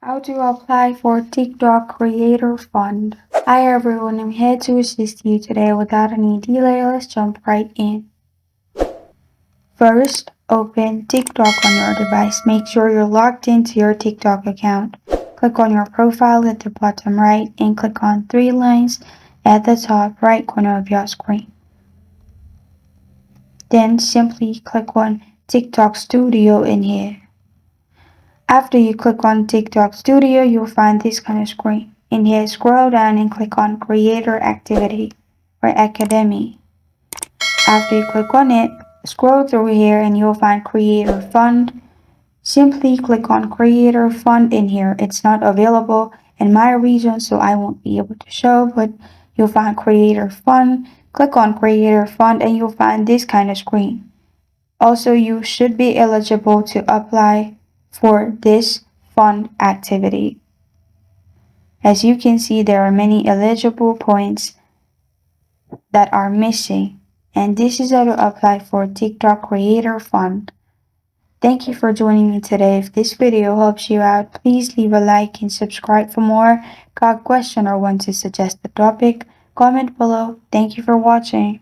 How to apply for TikTok Creator Fund. Hi everyone, I'm here to assist you today. Without any delay, let's jump right in. First, open TikTok on your device. Make sure you're logged into your TikTok account. Click on your profile at the bottom right and click on three lines at the top right corner of your screen. Then simply click on TikTok Studio in here. After you click on TikTok Studio, you'll find this kind of screen. In here, scroll down and click on Creator Activity or Academy. After you click on it, scroll through here and you'll find Creator Fund. Simply click on Creator Fund in here. It's not available in my region, so I won't be able to show, but you'll find Creator Fund. Click on Creator Fund and you'll find this kind of screen. Also, you should be eligible to apply for this fund activity. As you can see, there are many eligible points that are missing, and this is how to apply for TikTok Creator Fund. Thank you for joining me today. If this video helps you out, please leave a like and subscribe for more. Got a question or want to suggest a topic? Comment below. Thank you for watching.